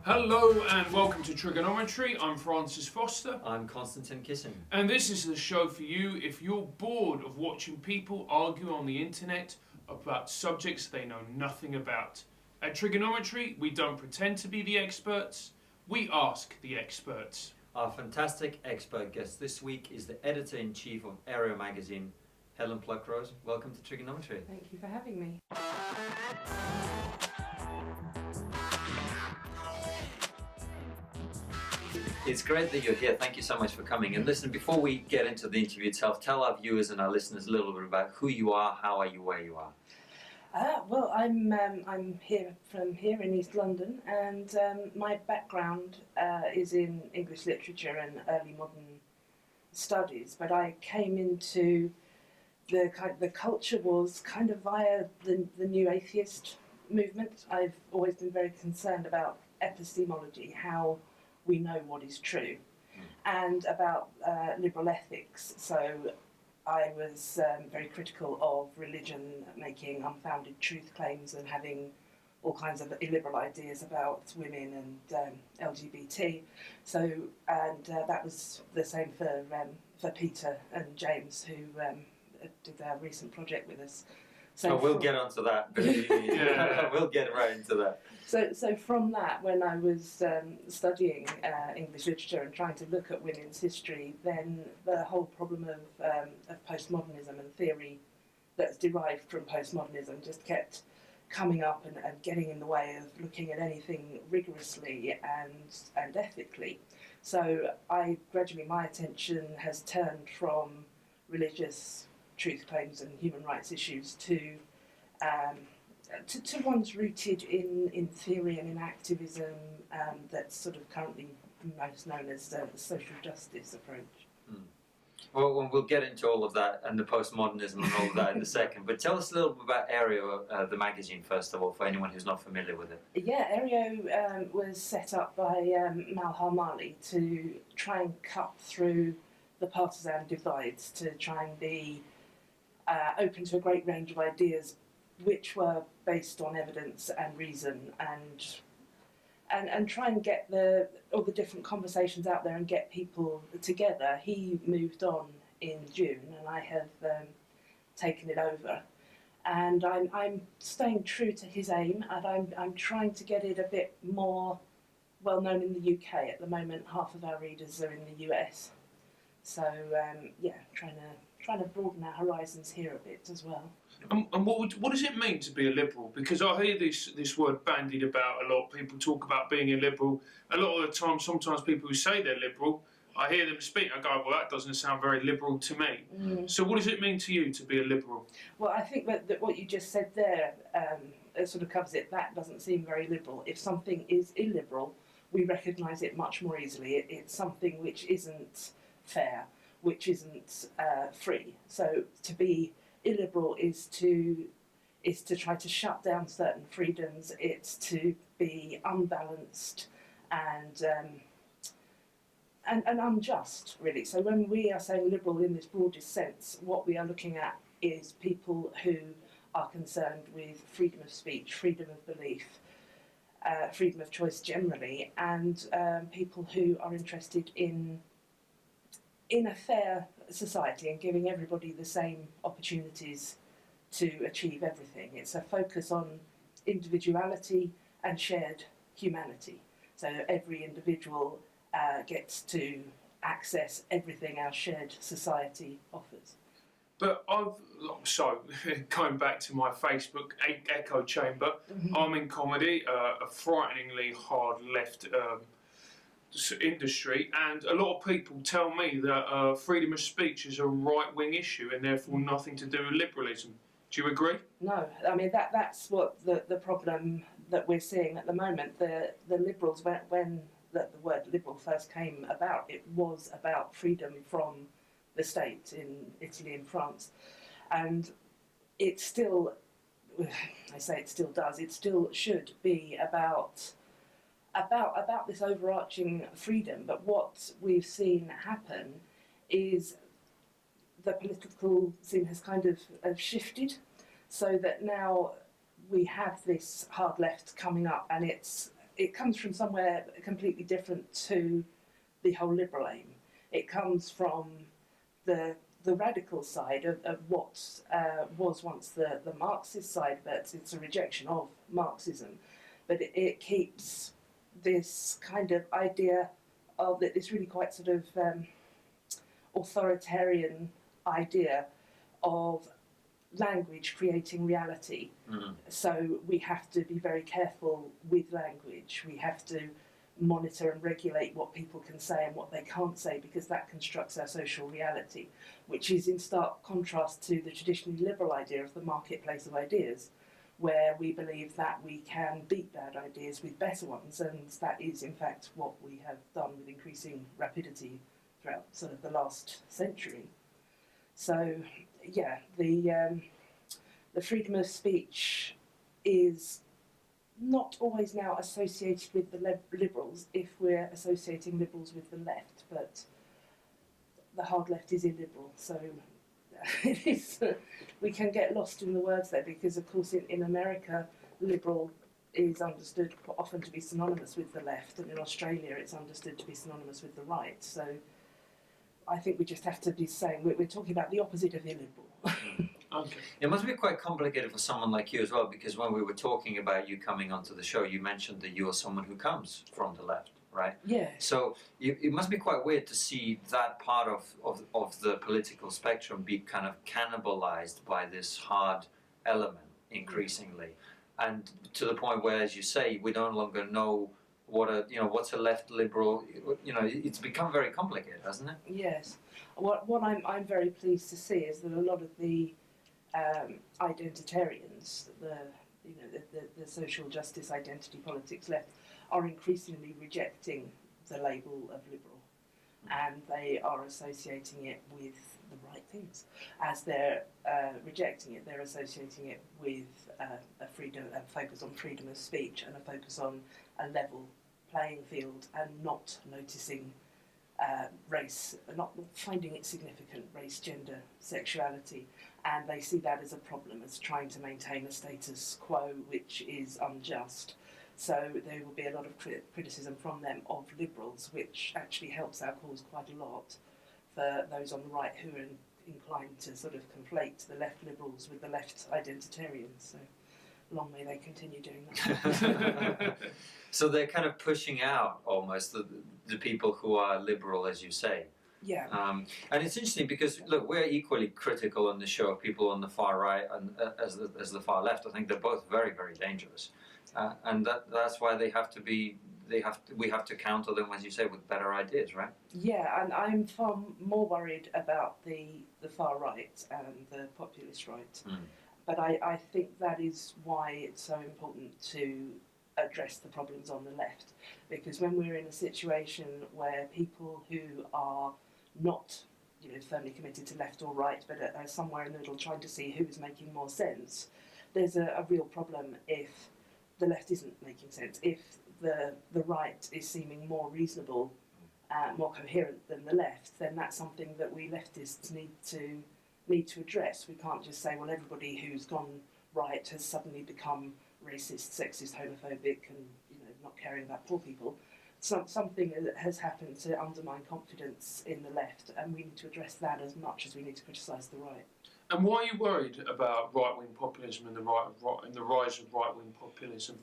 Hello and welcome to TRIGGERnometry. I'm Francis Foster. I'm Konstantin Kisin. And this is the show for you if you're bored of watching people argue on the internet about subjects they know nothing about. At TRIGGERnometry, we don't pretend to be the experts, we ask the experts. Our fantastic expert guest this week is the editor-in-chief of Area magazine, Helen Pluckrose. Welcome to TRIGGERnometry. Thank you for having me. It's great that you're here. Thank you so much for coming. And listen, before we get into the interview itself, tell our viewers and our listeners a little bit about who you are, how are you, where you are. Well, I'm here in East London, and my background is in English literature and early modern studies. But I came into the culture wars kind of via the new atheist movement. I've always been very concerned about epistemology, how we know what is true, and about liberal ethics. So I was very critical of religion making unfounded truth claims and having all kinds of illiberal ideas about women and LGBT. So, and that was the same for Peter and James, who did our recent project with us. So we'll get onto that. We'll get right into that. So from that, when I was studying English literature and trying to look at women's history, then the whole problem of postmodernism and theory that's derived from postmodernism just kept coming up and getting in the way of looking at anything rigorously and ethically. So my attention has turned from religious truth claims and human rights issues to ones rooted in theory and in activism, that's sort of currently most known as the social justice approach. Well, we'll get into all of that and the postmodernism and all of that in a second, but tell us a little bit about Area, the magazine, first of all, for anyone who's not familiar with it. Yeah, Area was set up by Malhar Mali to try and cut through the partisan divides, to try and be open to a great range of ideas which were based on evidence and reason, and try and get all the different conversations out there and get people together. He moved on in June, and I have taken it over. And I'm staying true to his aim, and I'm trying to get it a bit more well known in the UK. At the moment, half of our readers are in the US. So trying to broaden our horizons here a bit as well. And what does it mean to be a liberal? Because I hear this word bandied about a lot. People talk about being a liberal. A lot of the time, sometimes people who say they're liberal, I hear them speak, I go, well, that doesn't sound very liberal to me. So what does it mean to you to be a liberal? Well, I think that what you just said there sort of covers it. That doesn't seem very liberal. If something is illiberal, we recognise it much more easily. It's something which isn't fair, which isn't free. So to be illiberal is to try to shut down certain freedoms. It's to be unbalanced and unjust, really. So when we are saying liberal in this broadest sense, what we are looking at is people who are concerned with freedom of speech, freedom of belief, freedom of choice generally, and people who are interested in a fair society and giving everybody the same opportunities to achieve everything. It's a focus on individuality and shared humanity. So every individual gets to access everything our shared society offers. But going back to my Facebook echo chamber, I'm in comedy, a frighteningly hard left industry, and a lot of people tell me that freedom of speech is a right-wing issue and therefore nothing to do with liberalism. Do you agree? No, I mean that's what the problem that we're seeing at the moment. The liberals, when the word liberal first came about, it was about freedom from the state in Italy and France, and it still, I say it still does, it still should be about this overarching freedom. But what we've seen happen is the political scene has kind of shifted, so that now we have this hard left coming up, and it's it comes from somewhere completely different to the whole liberal aim. It comes from the radical side of what was once the Marxist side, but it's a rejection of Marxism. But it keeps this kind of idea of this really quite sort of authoritarian idea of language creating reality. So we have to be very careful with language. We have to monitor and regulate what people can say and what they can't say, because that constructs our social reality, which is in stark contrast to the traditionally liberal idea of the marketplace of ideas, where we believe that we can beat bad ideas with better ones, and that is in fact what we have done with increasing rapidity throughout sort of the last century. So yeah, the freedom of speech is not always now associated with the liberals if we're associating liberals with the left, but the hard left is illiberal, so it is, we can get lost in the words there, because of course in America liberal is understood often to be synonymous with the left, and in Australia it's understood to be synonymous with the right. So I think we just have to be saying we're talking about the opposite of illiberal. Okay. It must be quite complicated for someone like you as well, because when we were talking about you coming onto the show, you mentioned that you're someone who comes from the left, right? Yeah. So it must be quite weird to see that part of the political spectrum be kind of cannibalized by this hard element increasingly, and to the point where, as you say, we no longer know what's a left liberal. It's become very complicated, hasn't it? Yes. What I'm very pleased to see is that a lot of the identitarians, the social justice identity politics left, are increasingly rejecting the label of liberal, and they are associating it with the right things. As they're rejecting it, they're associating it with a focus on freedom of speech and a focus on a level playing field, and not noticing race, not finding it significant, race, gender, sexuality, and they see that as a problem, as trying to maintain a status quo which is unjust. So there will be a lot of criticism from them of liberals, which actually helps our cause quite a lot for those on the right who are inclined to sort of conflate the left liberals with the left identitarians. So long may they continue doing that. So they're kind of pushing out almost the people who are liberal, as you say. Yeah. And it's interesting because, look, we're equally critical on the show of people on the far right and as the far left. I think they're both very, very dangerous, and that's why we have to counter them, as you say, with better ideas, right? Yeah, and I'm far more worried about the far right and the populist right. But I think that is why it's so important to address the problems on the left, because when we're in a situation where people who are not firmly committed to left or right, but are somewhere in the middle trying to see who's making more sense, there's a real problem if the left isn't making sense, if the right is seeming more reasonable, more coherent than the left, then that's something that we leftists need to address. We can't just say, well, everybody who's gone right has suddenly become racist, sexist, homophobic, and not caring about poor people. Something has happened to undermine confidence in the left, and we need to address that as much as we need to criticise the right. And why are you worried about right-wing populism and the rise of right-wing populism?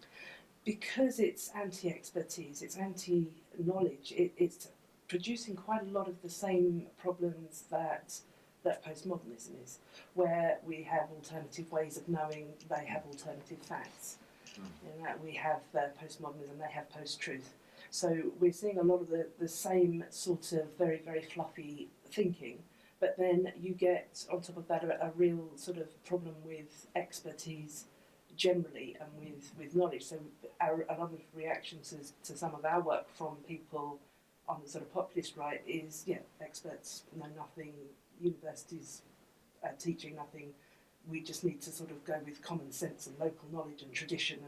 Because it's anti-expertise, it's anti-knowledge. It's producing quite a lot of the same problems that postmodernism is, where we have alternative ways of knowing, they have alternative facts. We have postmodernism, they have post-truth. So we're seeing a lot of the same sort of very, very fluffy thinking, but then you get on top of that a real sort of problem with expertise generally and with knowledge. So a lot of reactions to some of our work from people on the sort of populist right is, experts know nothing, universities are teaching nothing, we just need to sort of go with common sense and local knowledge and tradition,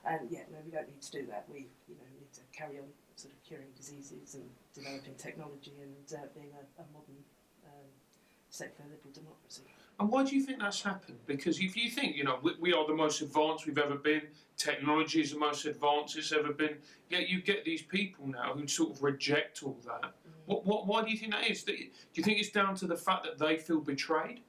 and we don't need to do that. We need to carry on sort of curing diseases and developing technology and being a modern secular liberal democracy. And why do you think that's happened? Because if you think, we are the most advanced we've ever been, technology is the most advanced it's ever been, yet you get these people now who sort of reject all that. Why do you think that is? Do you think it's down to the fact that they feel betrayed?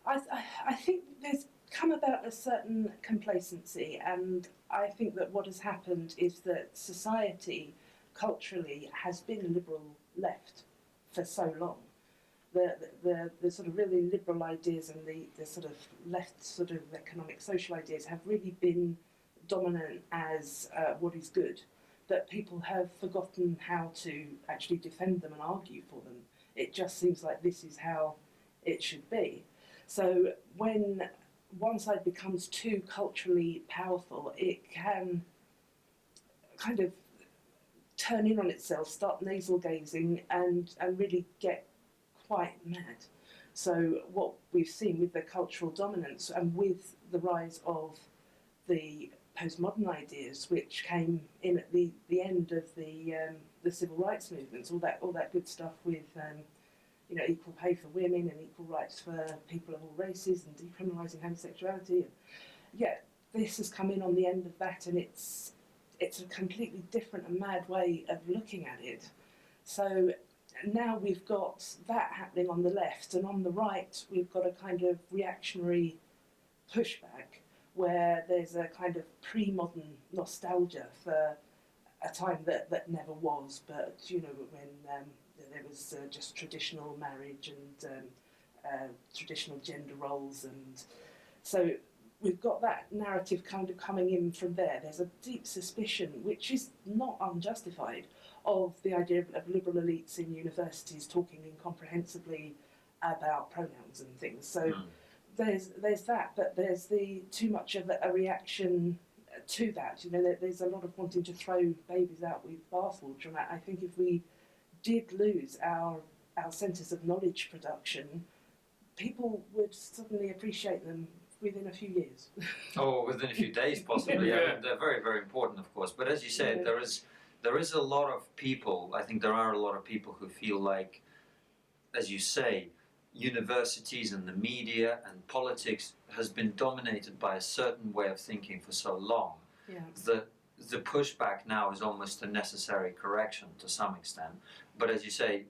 I think there's come about a certain complacency, and I think that what has happened is that society culturally has been liberal left for so long. The sort of really liberal ideas and the sort of left sort of economic social ideas have really been dominant as what is good, that people have forgotten how to actually defend them and argue for them. It just seems like this is how it should be. So when one side becomes too culturally powerful, it can kind of turn in on itself, start nasal gazing, and really get quite mad. So what we've seen with the cultural dominance and with the rise of the postmodern ideas, which came in at the end of the civil rights movements, all that good stuff with equal pay for women and equal rights for people of all races and decriminalising homosexuality. And yet this has come in on the end of that, and it's a completely different and mad way of looking at it. So now we've got that happening on the left, and on the right we've got a kind of reactionary pushback where there's a kind of pre-modern nostalgia for a time that never was, but when there was just traditional marriage and traditional gender roles, and so we've got that narrative kind of coming in from there. There's a deep suspicion, which is not unjustified, of the idea of liberal elites in universities talking incomprehensibly about pronouns and things. So there's that, but there's too much of a reaction to that. There's a lot of wanting to throw babies out with bathwater, and I think if we did lose our centres of knowledge production, people would suddenly appreciate them within a few years. Or within a few days, possibly. Yeah. I mean, they're very, very important, of course. But as you said, there is a lot of people, I think there are a lot of people who feel like, as you say, universities and the media and politics has been dominated by a certain way of thinking for so long that the pushback now is almost a necessary correction to some extent. But as you say,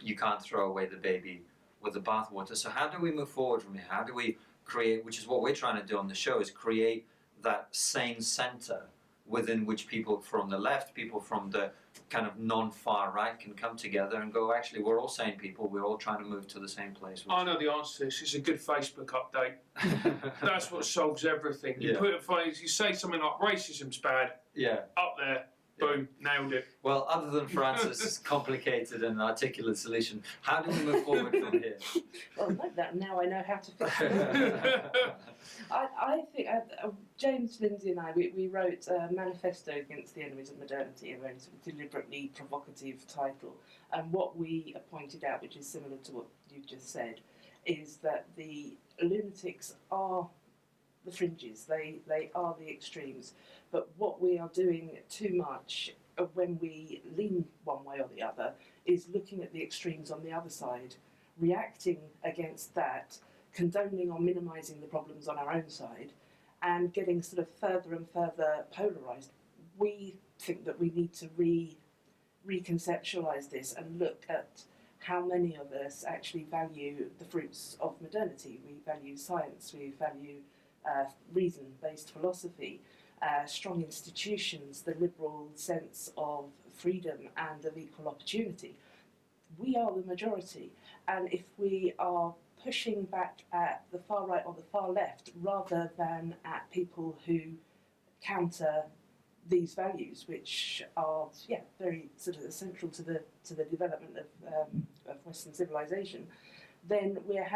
you can't throw away the baby with the bathwater. So how do we move forward from here? How do we create, which is what we're trying to do on the show, is create that sane centre within which people from the left, people from the kind of non-far right can come together and go, actually, we're all sane people, we're all trying to move to the same place. I know the answer to this. It's a good Facebook update. That's what solves everything. You you say something like racism's bad, up there, boom, nailed it. Well, other than Francis' complicated and articulate solution, how do we move forward from here? Well, like that, now I know how to fix it. I think James, Lindsay and I, we wrote a manifesto against the enemies of modernity, a very sort of deliberately provocative title. And what we pointed out, which is similar to what you just said, is that the lunatics are the fringes, they are the extremes. But what we are doing too much when we lean one way or the other is looking at the extremes on the other side, reacting against that, condoning or minimising the problems on our own side, and getting sort of further and further polarised. We think that we need to reconceptualise this and look at how many of us actually value the fruits of modernity. We value science, we value reason-based philosophy, strong institutions, the liberal sense of freedom and of equal opportunity. We are the majority, and if we are pushing back at the far right or the far left rather than at people who counter these values, which are very sort of essential to the development of Western civilization, then we're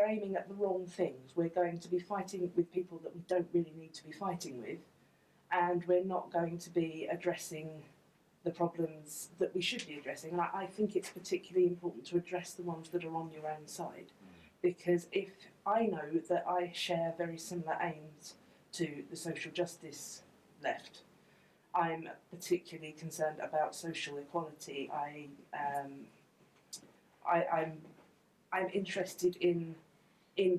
aiming at the wrong things. We're going to be fighting with people that we don't really need to be fighting with, and we're not going to be addressing the problems that we should be addressing. And I think it's particularly important to address the ones that are on your own side, because if I know that I share very similar aims to the social justice left, I'm particularly concerned about social equality. I'm I'm interested in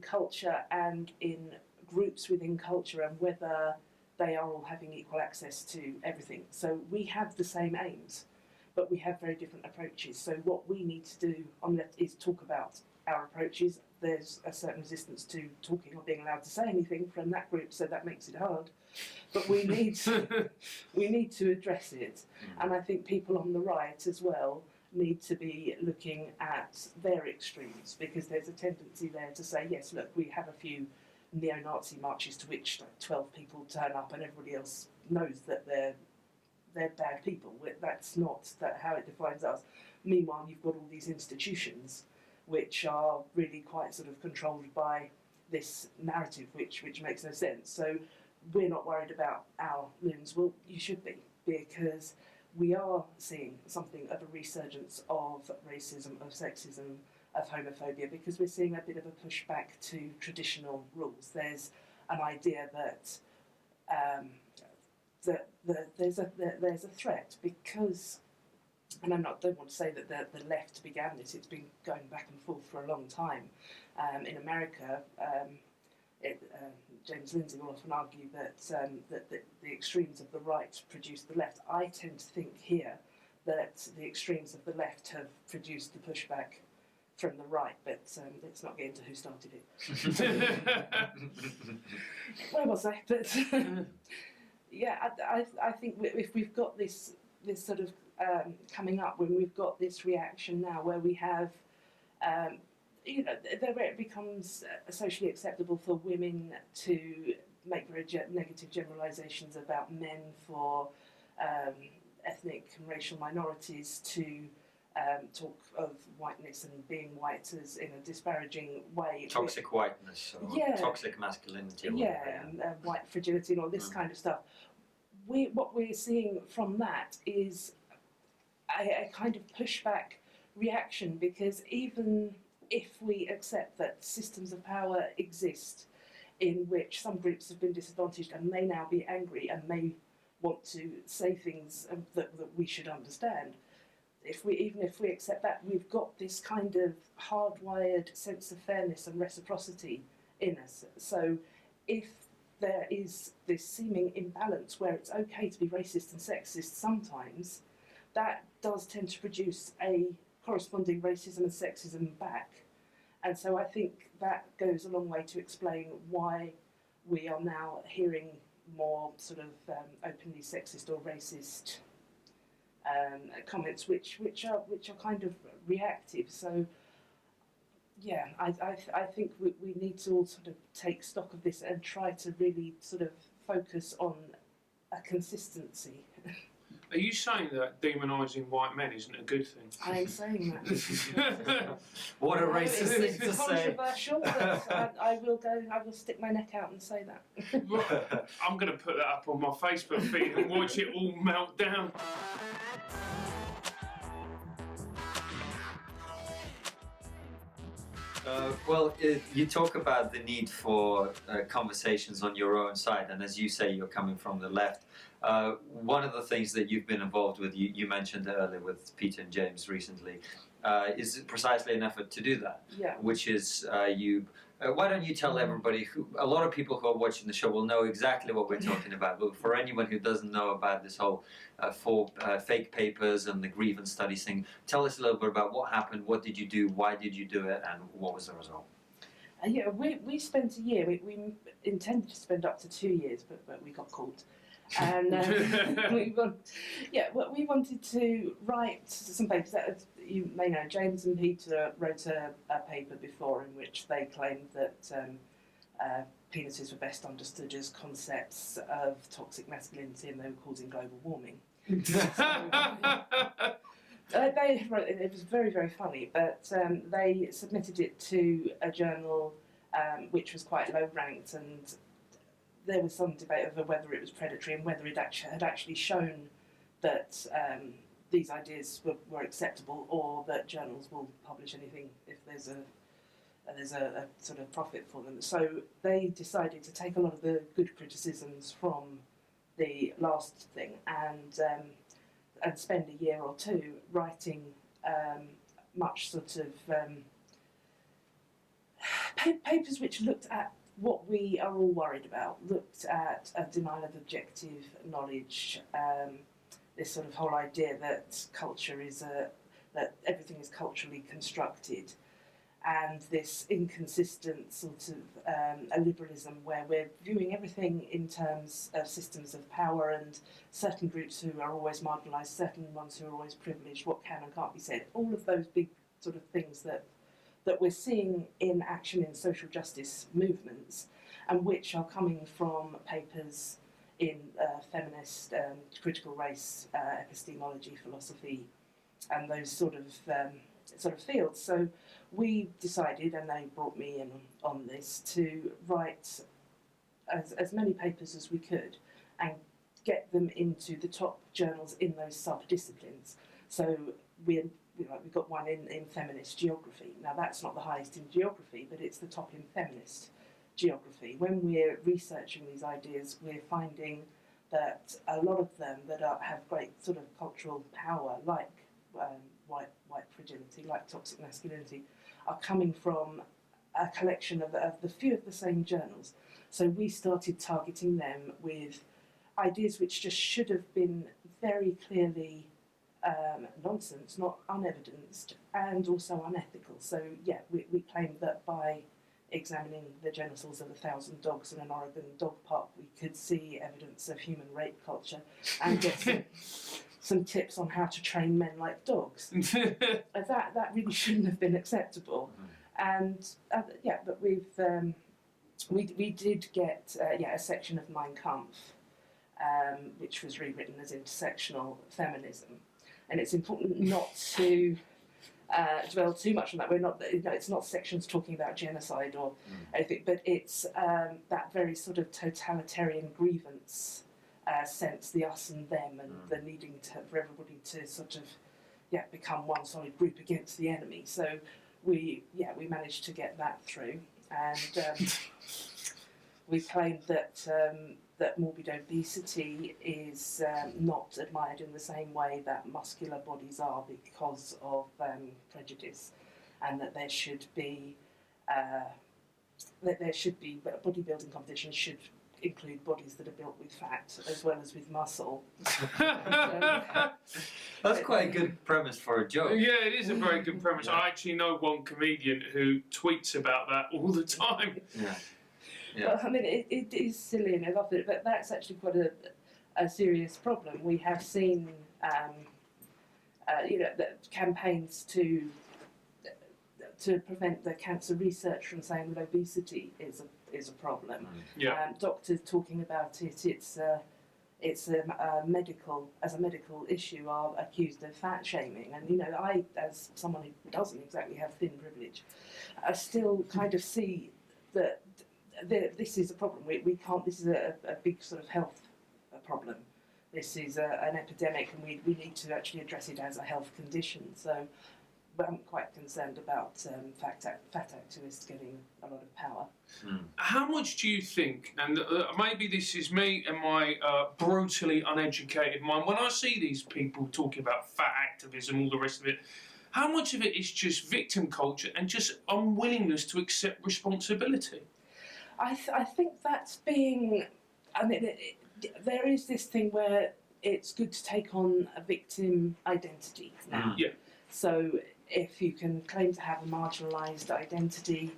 culture and in groups within culture and whether they are all having equal access to everything. So we have the same aims, but we have very different approaches. So what we need to do on that is talk about our approaches. There's a certain resistance to talking or being allowed to say anything from that group, so that makes it hard. But we need to address it, and I think people on the right as well need to be looking at their extremes, because there's a tendency there to say, yes, look, we have a few neo-Nazi marches to which 12 people turn up and everybody else knows that they're bad people. That's not how it defines us. Meanwhile, you've got all these institutions which are really quite sort of controlled by this narrative which makes no sense. So we're not worried about our loons. Well, you should be, because we are seeing something of a resurgence of racism, of sexism, of homophobia, because we're seeing a bit of a pushback to traditional rules. There's an idea that there's a threat, because, and don't want to say that the left began this. It's been going back and forth for a long time. In America, James Lindsay will often argue that the extremes of the right produce the left. I tend to think here that the extremes of the left have produced the pushback from the right, but let's not get into who started it. Where was I? But yeah, I think if we've got this sort of coming up, when we've got this reaction now where we have where it becomes socially acceptable for women to make very negative generalisations about men, for ethnic and racial minorities to talk of whiteness and being white as in a disparaging way. Toxic whiteness, or toxic masculinity. Or and white fragility and all this kind of stuff. What we're seeing from that is a kind of pushback reaction, because even if we accept that systems of power exist in which some groups have been disadvantaged and may now be angry and may want to say things that we should understand, even if we accept that, we've got this kind of hardwired sense of fairness and reciprocity in us. So if there is this seeming imbalance where it's okay to be racist and sexist sometimes, that does tend to produce a corresponding racism and sexism back. And so I think that goes a long way to explain why we are now hearing more sort of openly sexist or racist comments, which are kind of reactive. So yeah, I think we need to all sort of take stock of this and try to really sort of focus on a consistency. Are you saying that demonising white men isn't a good thing? I am saying that. What a racist thing to it's say. controversial, but I will stick my neck out and say that. Well, I'm going to put that up on my Facebook feed and watch it all melt down. You talk about the need for conversations on your own side, and as you say, you're coming from the left. One of the things that you've been involved with, you mentioned earlier with Peter and James recently, is precisely an effort to do that. Yeah. Which is why don't you tell everybody, a lot of people who are watching the show will know exactly what we're talking about, but for anyone who doesn't know about this whole fake papers and the grievance studies thing, tell us a little bit about what happened, what did you do, why did you do it, and what was the result? We spent a year. We intended to spend up to 2 years, but we got caught. And we wanted to write some papers. That, you may know, James and Peter wrote a paper before in which they claimed that penises were best understood as concepts of toxic masculinity and they were causing global warming. It was very, very funny, but they submitted it to a journal which was quite low ranked, and there was some debate over whether it was predatory and whether it had actually shown that these ideas were acceptable, or that journals will publish anything if there's a sort of profit for them. So they decided to take a lot of the good criticisms from the last thing and spend a year or two writing much sort of papers which looked at what we are all worried about, looked at a denial of objective knowledge, this sort of whole idea that culture is that everything is culturally constructed, and this inconsistent sort of a liberalism where we're viewing everything in terms of systems of power and certain groups who are always marginalised, certain ones who are always privileged, what can and can't be said, all of those big sort of things that we're seeing in action in social justice movements, and which are coming from papers in feminist, critical race, epistemology, philosophy, and those sort of fields. So we decided, and they brought me in on this, to write as many papers as we could and get them into the top journals in those sub-disciplines. So we got one in feminist geography. Now that's not the highest in geography, but it's the top in feminist geography. When we're researching these ideas, we're finding that a lot of them that have great sort of cultural power, like white fragility, like toxic masculinity, are coming from a collection of the few of the same journals. So we started targeting them with ideas which just should have been very clearly nonsense, not unevidenced, and also unethical. So yeah, we claimed that by examining the genitals of 1,000 dogs in an Oregon dog park, we could see evidence of human rape culture and get some tips on how to train men like dogs. That really shouldn't have been acceptable. And but we did get a section of Mein Kampf, which was rewritten as Intersectional Feminism. And it's important not to dwell too much on that. We're not, it's not sections talking about genocide or anything, but it's that very sort of totalitarian grievance sense, the us and them, and the needing for everybody to sort of become one solid group against the enemy. So we managed to get that through, and we claimed that that morbid obesity is not admired in the same way that muscular bodies are because of prejudice, and that there should be bodybuilding competitions should include bodies that are built with fat as well as with muscle. That's quite a good premise for a joke. Yeah, it is a very good premise. I actually know one comedian who tweets about that all the time. Yeah. Well, I mean, it is silly and I love it, but that's actually quite a serious problem. We have seen, that campaigns to prevent the cancer research from saying that obesity is a problem. Yeah. Doctors talking about it. It's a medical issue are accused of fat shaming, and I, as someone who doesn't exactly have thin privilege, I still kind of see that this is a problem. We can't. This is a big sort of health problem. This is an epidemic, and we need to actually address it as a health condition. So I'm quite concerned about fat activists getting a lot of power. How much do you think, and maybe this is me and my brutally uneducated mind, when I see these people talking about fat activism, all the rest of it, how much of it is just victim culture and just unwillingness to accept responsibility? I think that's being... I mean, there is this thing where it's good to take on a victim identity now. Yeah. So if you can claim to have a marginalised identity,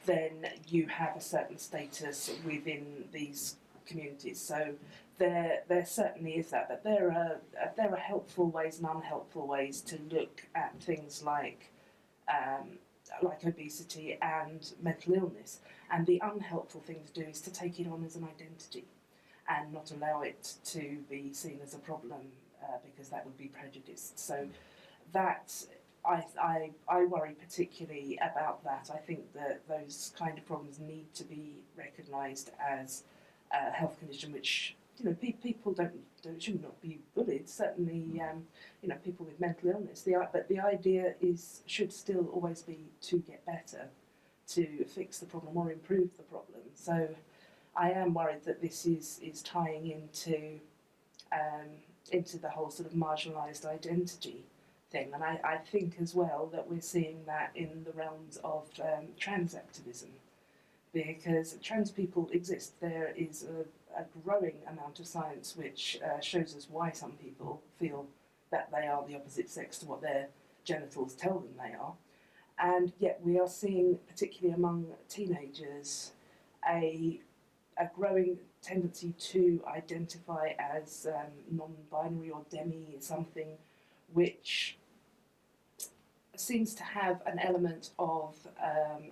then you have a certain status within these communities. So there certainly is that, but there are helpful ways and unhelpful ways to look at things like obesity and mental illness. And the unhelpful thing to do is to take it on as an identity and not allow it to be seen as a problem because that would be prejudiced. So that, I worry particularly about that. I think that those kind of problems need to be recognised as a health condition which people should not be bullied. Certainly, people with mental illness. But the idea should still always be to get better, to fix the problem or improve the problem. So I am worried that this is tying into the whole sort of marginalised identity thing. And I think as well that we're seeing that in the realms of trans activism. because trans people exist. There is a growing amount of science which shows us why some people feel that they are the opposite sex to what their genitals tell them they are. And yet we are seeing, particularly among teenagers, a growing tendency to identify as non-binary or demi, something which seems to have an element of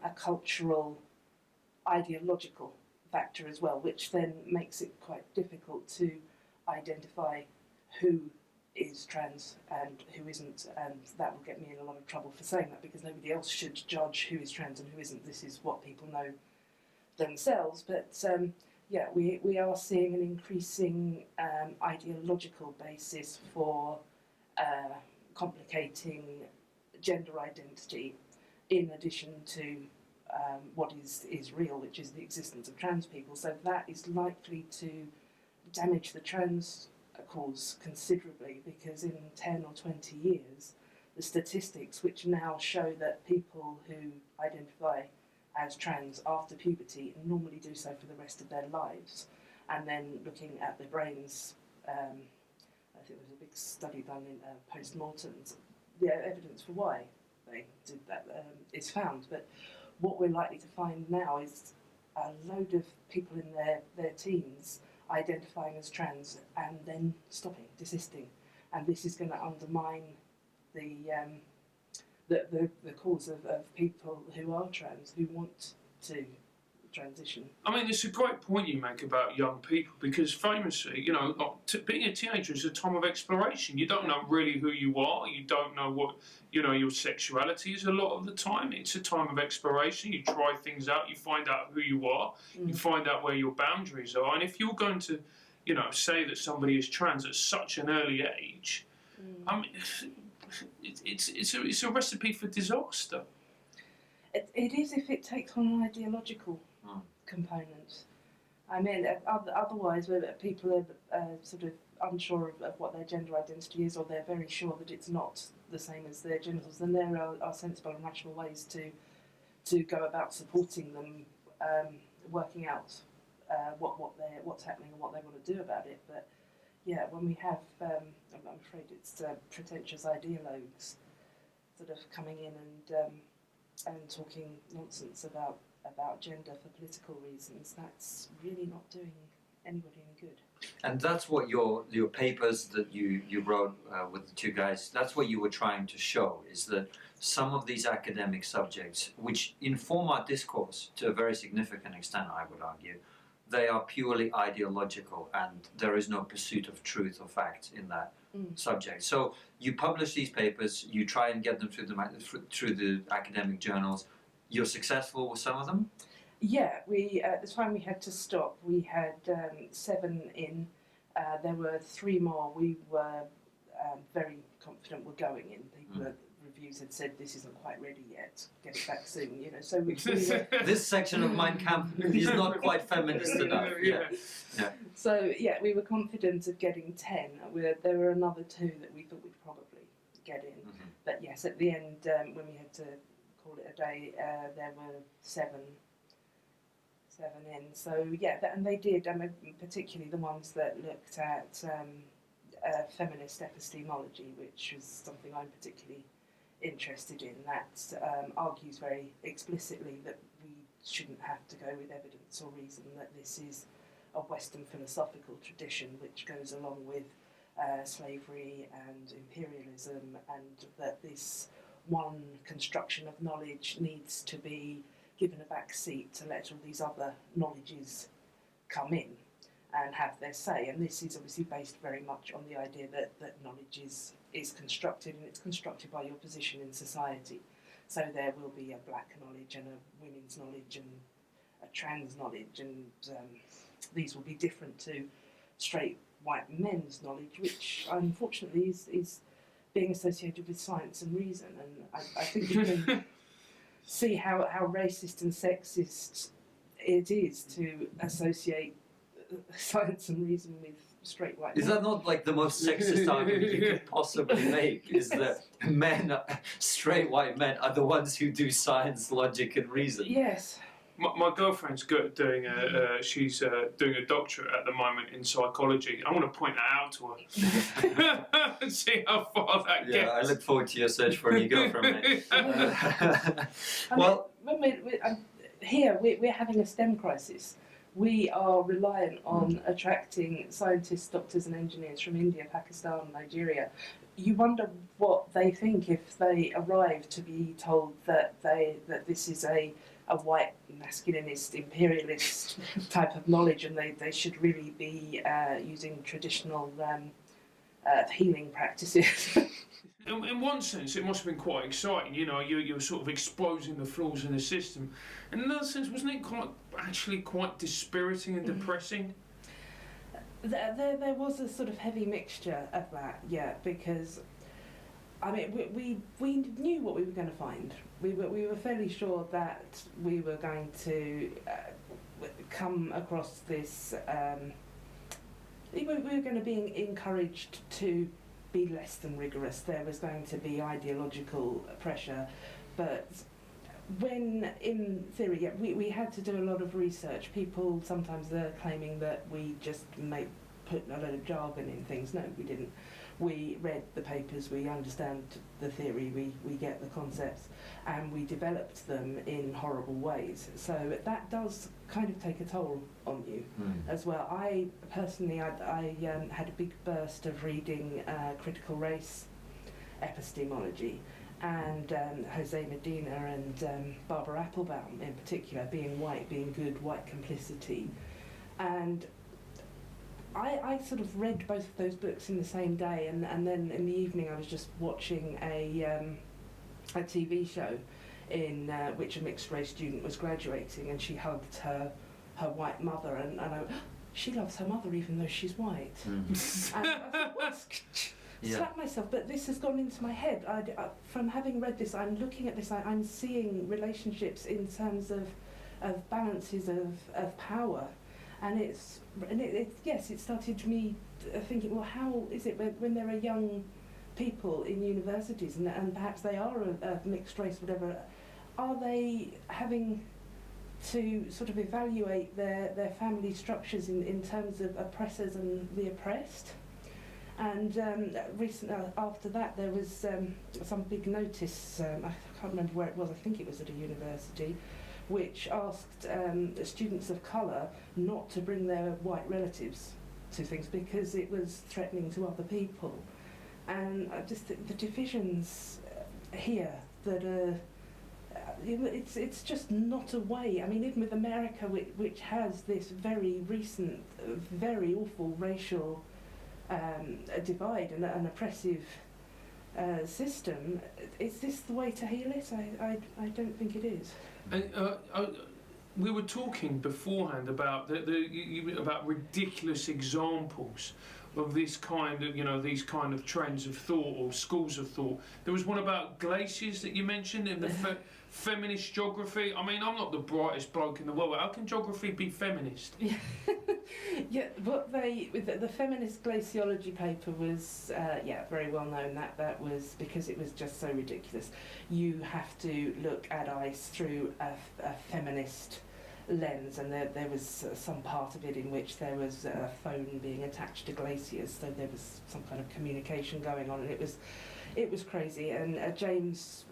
a cultural, ideological factor as well, which then makes it quite difficult to identify who is trans and who isn't, and that will get me in a lot of trouble for saying that, because nobody else should judge who is trans and who isn't. This is what people know themselves. But yeah, we are seeing an increasing ideological basis for complicating gender identity, in addition to what is real, which is the existence of trans people. So that is likely to damage the trans cause considerably, because in 10 or 20 years, the statistics which now show that people who identify as trans after puberty normally do so for the rest of their lives, and then looking at their brains, I think there was a big study done in Post-Modernism, the evidence for why they did that is found. But what we're likely to find now is a load of people in their teens identifying as trans and then stopping, desisting, and this is going to undermine the cause of people who are trans, who want to transition. I mean, it's a great point you make about young people, because famously, you know, being a teenager is a time of exploration. You don't know really who you are. You don't know what, you know, your sexuality is a lot of the time. It's a time of exploration. You try things out. You find out who you are. You find out where your boundaries are. And if you're going to, you know, say that somebody is trans at such an early age, I mean, it's a recipe for disaster. It is if it takes on an ideological component. I mean, otherwise, where people are sort of unsure of what their gender identity is, or they're very sure that it's not the same as their genitals, then there are sensible and rational ways to go about supporting them, working out what's happening and what they want to do about it. But yeah, when we have, I'm afraid it's pretentious ideologues sort of coming in and talking nonsense about gender for political reasons, that's really not doing anybody any good. And that's what your papers that you wrote with the two guys, that's what you were trying to show, is that some of these academic subjects, which inform our discourse to a very significant extent, I would argue, they are purely ideological, and there is no pursuit of truth or fact in that subject. So you publish these papers, you try and get them through the academic journals. You're successful with some of them? Yeah, we at the time we had to stop. We had 7 in. There were 3 more. We were very confident were going in. People reviews had said this isn't quite ready yet. Get it back soon. You know, so we were, this section of Mein Kampf is not quite feminist enough. Yeah. So yeah, we were confident of getting 10. There were another 2 that we thought we'd probably get in. But yes, at the end, when we had to call it a day, there were 7 in. So yeah, and they did, particularly the ones that looked at feminist epistemology, which was something I'm particularly interested in. That argues very explicitly that we shouldn't have to go with evidence or reason, that this is a Western philosophical tradition which goes along with slavery and imperialism, and that this one construction of knowledge needs to be given a back seat to let all these other knowledges come in and have their say. And this is obviously based very much on the idea that knowledge is constructed, and it's constructed by your position in society. So there will be a black knowledge and a women's knowledge and a trans knowledge, and these will be different to straight white men's knowledge, which unfortunately is being associated with science and reason. And I think you can see how racist and sexist it is to associate science and reason with straight white men. Is that not like the most sexist argument you could possibly make? Is that straight white men, are the ones who do science, logic, and reason? Yes. My girlfriend's doing she's doing a doctorate at the moment in psychology. I want to point that out to her and see how far that gets. Yeah, I look forward to your search for a new girlfriend, mate. Well, when we're having a STEM crisis. We are reliant on attracting scientists, doctors, and engineers from India, Pakistan, Nigeria. You wonder what they think if they arrive to be told that this is a white masculinist imperialist type of knowledge, and they should really be using traditional healing practices. In one sense, it must have been quite exciting. You know, you're sort of exposing the flaws in the system. In another sense, wasn't it actually quite dispiriting and depressing? There was a sort of heavy mixture of that, yeah, because I mean we knew what we were going to find. We were fairly sure that we were going to come across this. We were going to be encouraged to be less than rigorous. There was going to be ideological pressure, but when in theory, yeah, we had to do a lot of research. People sometimes they're claiming that we just put a load of jargon in things. No, we didn't. We read the papers, we understand the theory, we get the concepts, and we developed them in horrible ways. So that does kind of take a toll on you as well. I personally, I had a big burst of reading critical race epistemology, and Jose Medina and Barbara Applebaum in particular, being white, being good, white complicity. And I sort of read both of those books in the same day, and then in the evening I was just watching a TV show in which a mixed race student was graduating, and she hugged her white mother, and she loves her mother even though she's white. And I thought, what? Slap myself, but this has gone into my head. From having read this, I'm looking at this, I'm seeing relationships in terms of balances of power. And it started me thinking, well, how is it when there are young people in universities and perhaps they are a mixed race, whatever, are they having to sort of evaluate their family structures in terms of oppressors and the oppressed? And recently, after that, there was some big notice, I can't remember where it was, I think it was at a university, which asked students of colour not to bring their white relatives to things because it was threatening to other people. And I just think the divisions here that are, it's just not a way. I mean, even with America, which has this very recent, very awful racial divide and an oppressive system, is this the way to heal it? I don't think it is. We were talking beforehand about about ridiculous examples of this kind of these kind of trends of thought or schools of thought. There was one about glaciers that you mentioned in the feminist geography. I mean, I'm not the brightest bloke in the world. How can geography be feminist? Yeah, what the Feminist Glaciology paper was very well known. That was because it was just so ridiculous. You have to look at ice through a feminist lens, and there was some part of it in which there was a phone being attached to glaciers, so there was some kind of communication going on, and it was crazy. And James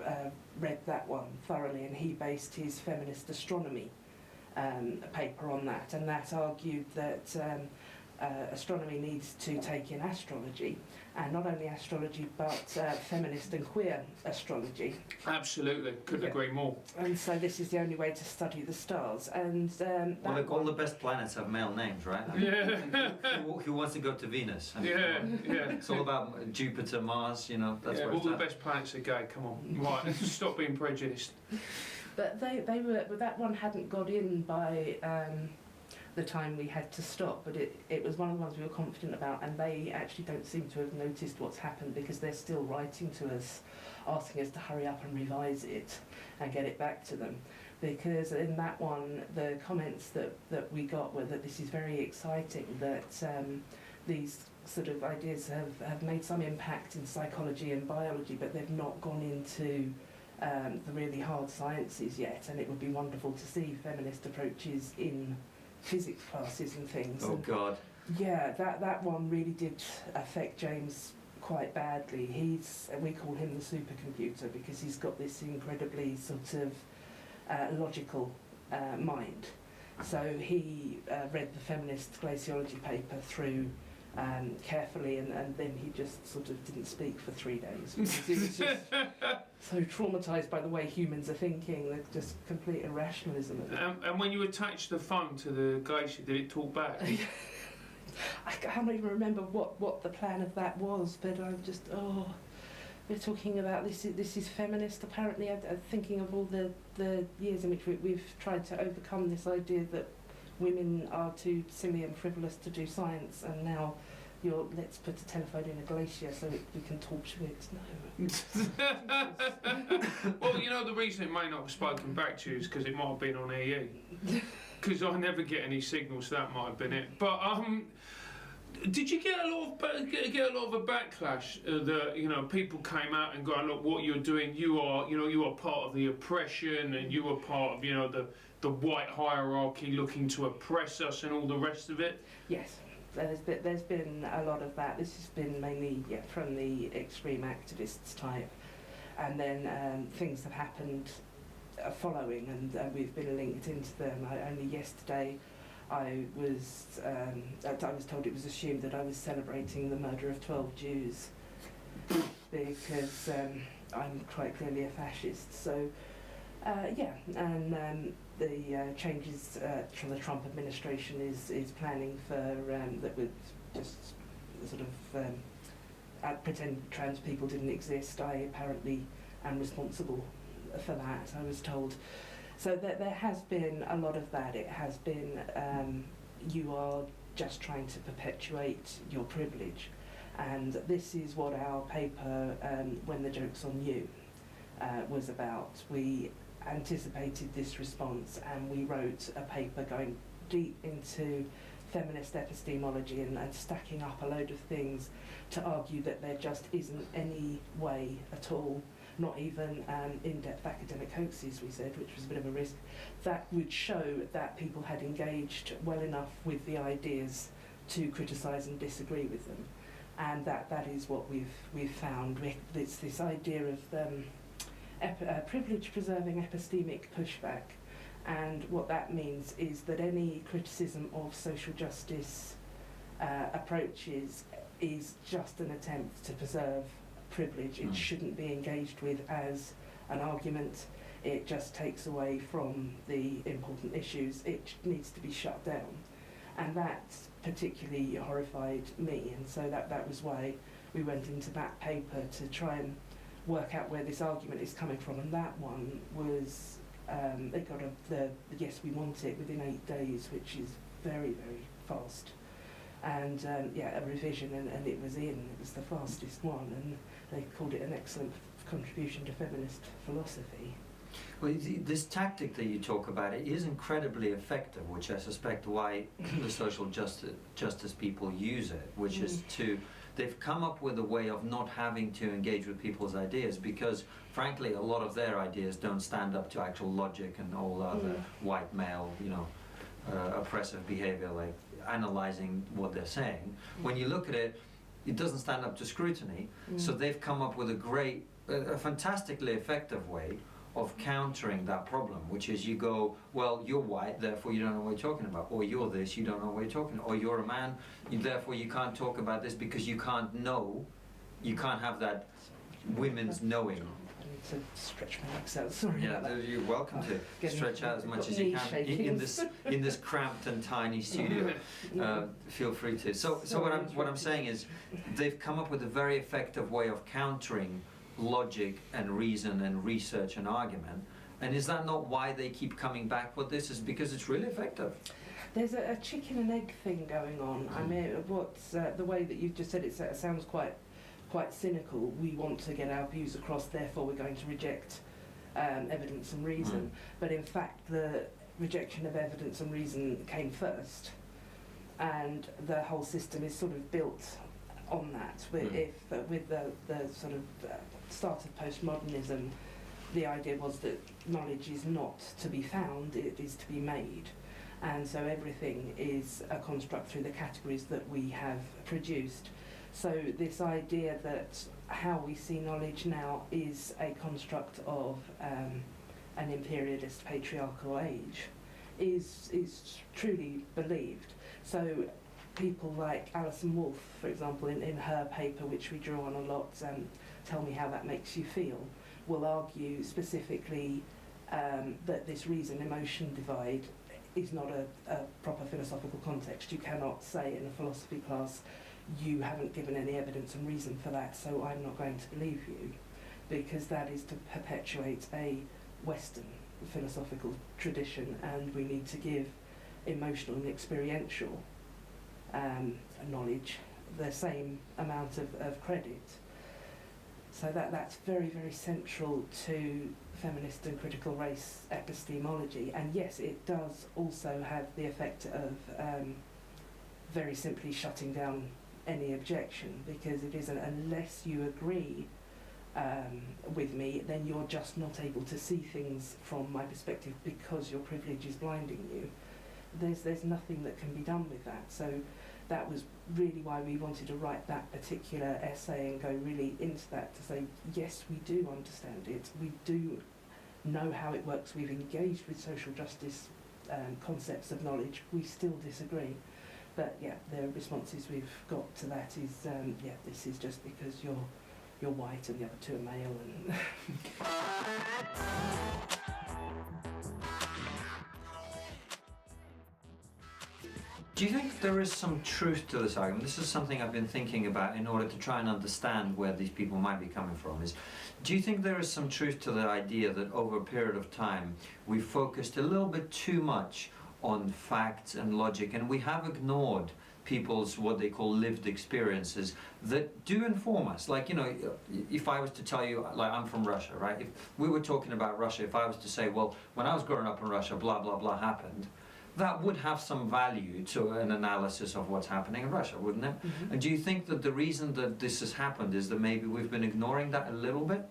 read that one thoroughly, and he based his feminist astronomy paper on that, and that argued that astronomy needs to take in astrology, and not only astrology but feminist and queer astrology. Absolutely, couldn't agree more. And so this is the only way to study the stars. And well, look, all the best planets have male names, right? I mean, Yeah. who wants to go to Venus? I mean, Yeah. It's all about Jupiter, Mars. That's where all it's the at. best planets are gay. Come on, right? Let's stop being prejudiced. But they were, but that one hadn't got in by the time we had to stop, but it was one of the ones we were confident about, and they actually don't seem to have noticed what's happened because they're still writing to us, asking us to hurry up and revise it and get it back to them. Because in that one, the comments that we got were that this is very exciting, that these sort of ideas have made some impact in psychology and biology, but they've not gone into the really hard sciences yet, and it would be wonderful to see feminist approaches in physics classes and things. Oh, and God. yeah, that one really did affect James quite badly. We call him the supercomputer because he's got this incredibly sort of logical mind. So he read the Feminist Glaciology paper through carefully, and then he just sort of didn't speak for 3 days because he was just so traumatised by the way humans are thinking, the just complete irrationalism of it. And when you attached the phone to the glacier, did it talk back? I can't even remember what the plan of that was, but I'm just, we're talking about this is feminist. Apparently, I'm thinking of all the years in which we've tried to overcome this idea that women are too silly and frivolous to do science, and now let's put a telephone in a glacier so we can talk Schwitz. No. Well, you know, the reason it may not have spoken back to you is because it might have been on EE. Because I never get any signals, so that might have been it. But did you get a lot of a backlash that people came out and go, look, what you're doing, you are part of the oppression, and you are part of the white hierarchy looking to oppress us and all the rest of it? Yes, there's been a lot of that. This has been mainly from the extreme activists type, and then things have happened following, and we've been linked into them. Only yesterday I was told it was assumed that I was celebrating the murder of 12 Jews because I'm quite clearly a fascist. So the changes from the Trump administration is planning for that would just sort of pretend trans people didn't exist. I apparently am responsible for that, I was told. So there has been a lot of that. It has been you are just trying to perpetuate your privilege, and this is what our paper, When the Joke's on You, was about. We anticipated this response, and we wrote a paper going deep into feminist epistemology and stacking up a load of things to argue that there just isn't any way at all, not even in-depth academic hoaxes, we said, which was a bit of a risk, that would show that people had engaged well enough with the ideas to criticise and disagree with them. And that is what we've found. It's this idea of privilege-preserving epistemic pushback. And what that means is that any criticism of social justice approaches is just an attempt to preserve privilege. It shouldn't be engaged with as an argument. It just takes away from the important issues. It needs to be shut down. And that particularly horrified me, and so that was why we went into that paper to try and work out where this argument is coming from. And that one was, it got the yes, we want it within 8 days, which is very, very fast. And a revision, and it was the fastest one, and they called it an excellent contribution to feminist philosophy. Well, this tactic that you talk about, it is incredibly effective, which I suspect why the social justice people use it, which is they've come up with a way of not having to engage with people's ideas, because frankly a lot of their ideas don't stand up to actual logic and all other white male, oppressive behavior, like analyzing what they're saying. When you look at it, it doesn't stand up to scrutiny. So they've come up with a fantastically effective way of countering that problem, which is you go, well, you're white, therefore you don't know what you're talking about, or you're this, you don't know what you're talking about, or you're a man, therefore you can't talk about this because you can't know, you can't have that women's knowing. I need to stretch my legs out, sorry. Yeah, you're welcome to stretch out as much as you can in this cramped and tiny studio. Feel free to. So what I'm saying is, they've come up with a very effective way of countering logic and reason and research and argument. And is that not why they keep coming back with this? Is because it's really effective? There's a chicken and egg thing going on. I mean, what's the way that you've just said it sounds quite cynical. We want to get our views across, therefore we're going to reject evidence and reason. But in fact, the rejection of evidence and reason came first, and the whole system is sort of built on that. With the sort of start of postmodernism, the idea was that knowledge is not to be found, it is to be made. And so everything is a construct through the categories that we have produced. So this idea that how we see knowledge now is a construct of an imperialist patriarchal age is truly believed. So people like Alison Wolfe, for example, in her paper, which we draw on a lot, Tell Me How That Makes You Feel, will argue specifically that this reason-emotion divide is not a proper philosophical context. You cannot say in a philosophy class, you haven't given any evidence and reason for that, so I'm not going to believe you, because that is to perpetuate a Western philosophical tradition, and we need to give emotional and experiential knowledge the same amount of credit. So that's very, very central to feminist and critical race epistemology. And yes, it does also have the effect of very simply shutting down any objection, because it isn't, unless you agree with me, then you're just not able to see things from my perspective because your privilege is blinding you. There's nothing that can be done with that. So that was really why we wanted to write that particular essay and go really into that, to say, yes, we do understand it, we do know how it works, we've engaged with social justice concepts of knowledge, we still disagree. But yeah, the responses we've got to that is, yeah, this is just because you're white and the other two are male. And do you think there is some truth to this argument? This is something I've been thinking about in order to try and understand where these people might be coming from. Do you think there is some truth to the idea that over a period of time we focused a little bit too much on facts and logic, and we have ignored people's what they call lived experiences that do inform us? Like, you know, if I was to tell you, like, I'm from Russia, right? If we were talking about Russia, if I was to say, well, when I was growing up in Russia, blah, blah, blah happened, that would have some value to an analysis of what's happening in Russia, wouldn't it? Mm-hmm. And do you think that the reason that this has happened is that maybe we've been ignoring that a little bit?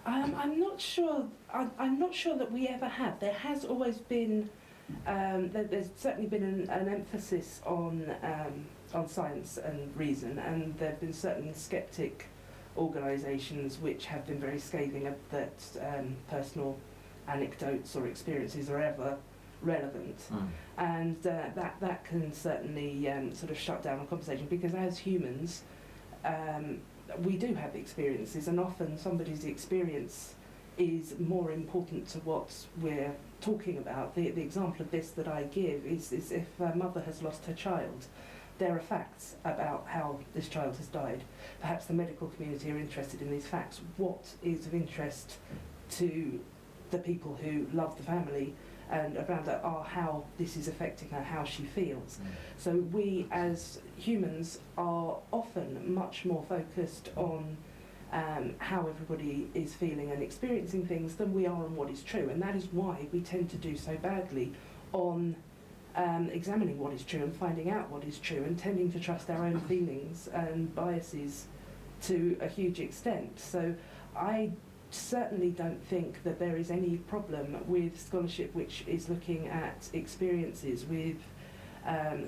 I'm not sure. I'm not sure that we ever have. There has always been. There's certainly been an emphasis on science and reason, and there have been certain skeptic organisations which have been very scathing that personal anecdotes or experiences are ever relevant, and that can certainly sort of shut down a conversation, because as humans we do have experiences, and often somebody's experience is more important to what we're talking about. The example of this that I give is if a mother has lost her child, there are facts about how this child has died. Perhaps the medical community are interested in these facts. What is of interest to the people who love the family and around her are how this is affecting her, how she feels. So we as humans are often much more focused on how everybody is feeling and experiencing things than we are on what is true, and that is why we tend to do so badly on examining what is true and finding out what is true, and tending to trust our own feelings and biases to a huge extent. So I certainly don't think that there is any problem with scholarship which is looking at experiences, with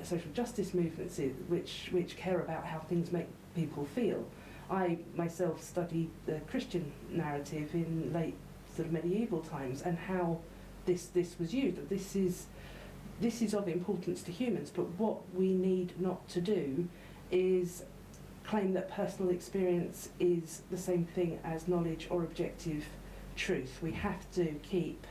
social justice movements which care about how things make people feel. I myself studied the Christian narrative in late sort of medieval times, and how this was used. This is of importance to humans, but what we need not to do is claim that personal experience is the same thing as knowledge or objective truth. We have to keep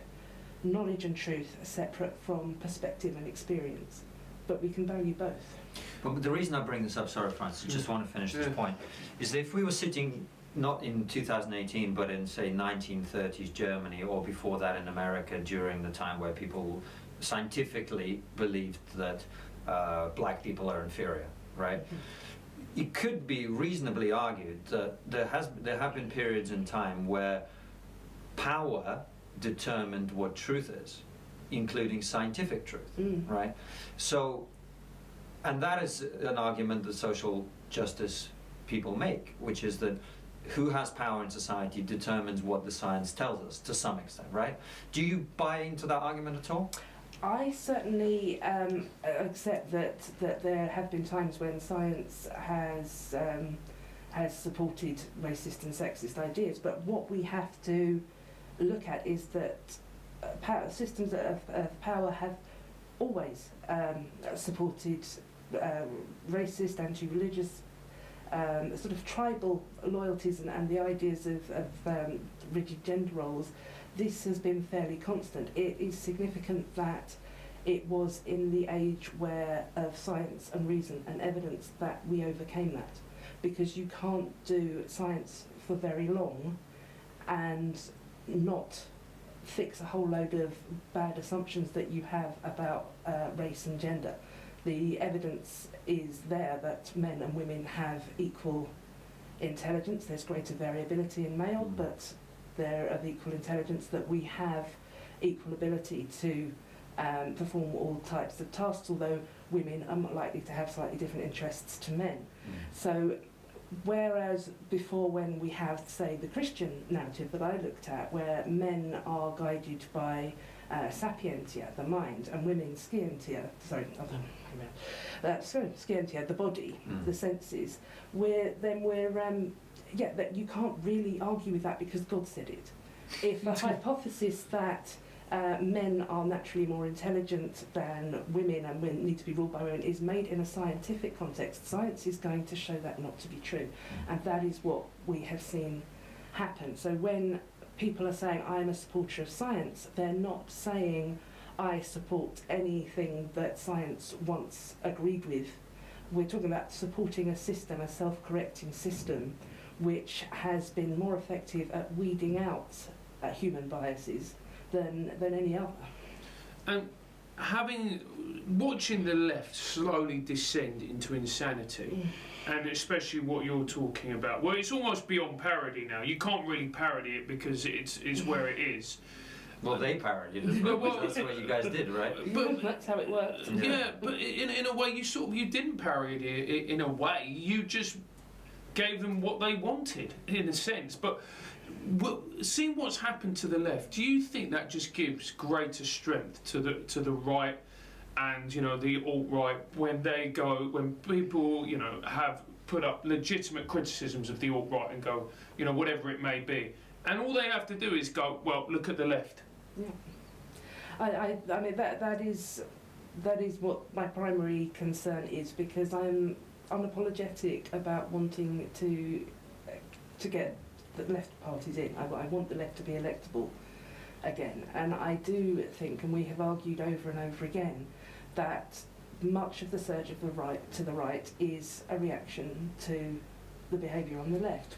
knowledge and truth separate from perspective and experience, but we can value both. But the reason I bring this up, sorry Francis, I just want to finish this point, is that if we were sitting not in 2018 but in, say, 1930s Germany, or before that in America, during the time where people scientifically believed that black people are inferior, right? It could be reasonably argued that there have been periods in time where power determined what truth is, including scientific truth, right? So, and that is an argument that social justice people make, which is that who has power in society determines what the science tells us to some extent, right? Do you buy into that argument at all? I certainly accept that there have been times when science has supported racist and sexist ideas, but what we have to look at is that systems of power have always supported racist, anti-religious, sort of tribal loyalties and the ideas of rigid gender roles. This has been fairly constant. It is significant that it was in the age of science and reason and evidence that we overcame that, because you can't do science for very long and not fix a whole load of bad assumptions that you have about race and gender. The evidence is there that men and women have equal intelligence. There's greater variability in male, but they're of equal intelligence, that we have equal ability to perform all types of tasks, although women are more likely to have slightly different interests to men. So whereas before, when we have, say, the Christian narrative that I looked at, where men are guided by sapientia, the mind, and women scientia, scientia, the body, the senses, that you can't really argue with that because God said it. If a hypothesis that men are naturally more intelligent than women and women need to be ruled by women is made in a scientific context, science is going to show that not to be true. And that is what we have seen happen. So when people are saying, I'm a supporter of science, they're not saying, I support anything that science once agreed with. We're talking about supporting a system, a self-correcting system, which has been more effective at weeding out human biases than any other. And watching the left slowly descend into insanity, and especially what you're talking about, well, it's almost beyond parody now. You can't really parody it because it's where it is. Well, they parodied it, but that's what you guys did, right? But that's how it worked. Yeah, but in a way, you didn't parody it. In a way, you just gave them what they wanted, in a sense. But seeing what's happened to the left, do you think that just gives greater strength to the right and the alt-right when people have put up legitimate criticisms of the alt-right and go whatever it may be, and all they have to do is go, well, look at the left. Yeah, I mean that is what my primary concern is, because I'm unapologetic about wanting to get the left parties in. I want the left to be electable again, and I do think, and we have argued over and over again, that much of the surge of the right to the right is a reaction to the behaviour on the left.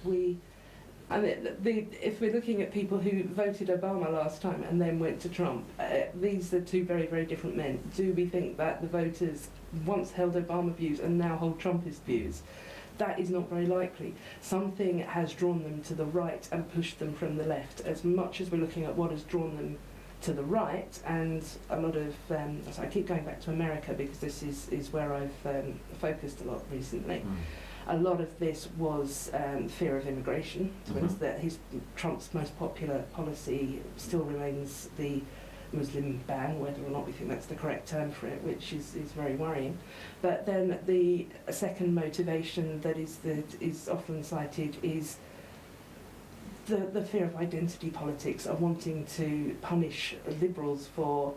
If we're looking at people who voted Obama last time and then went to Trump, these are two very, very different men. Do we think that the voters once held Obama views and now hold Trumpist views? That is not very likely. Something has drawn them to the right and pushed them from the left. As much as we're looking at what has drawn them to the right, and a lot of, so I keep going back to America because this is where I've focused a lot recently. A lot of this was fear of immigration. That Trump's most popular policy still remains the Muslim ban, whether or not we think that's the correct term for it, which is very worrying. But then the second motivation that is often cited is the fear of identity politics, of wanting to punish liberals for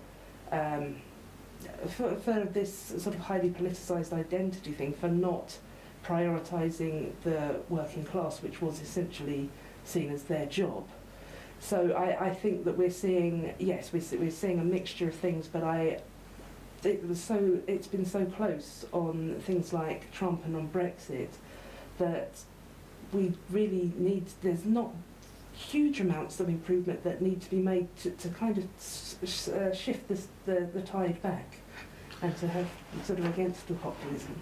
this sort of highly politicised identity thing, for not prioritising the working class, which was essentially seen as their job. So I think that we're seeing a mixture of things, but it's been so close on things like Trump and on Brexit that we really need, there's not huge amounts of improvement that need to be made to kind of shift the tide back and to have sort of against the populism.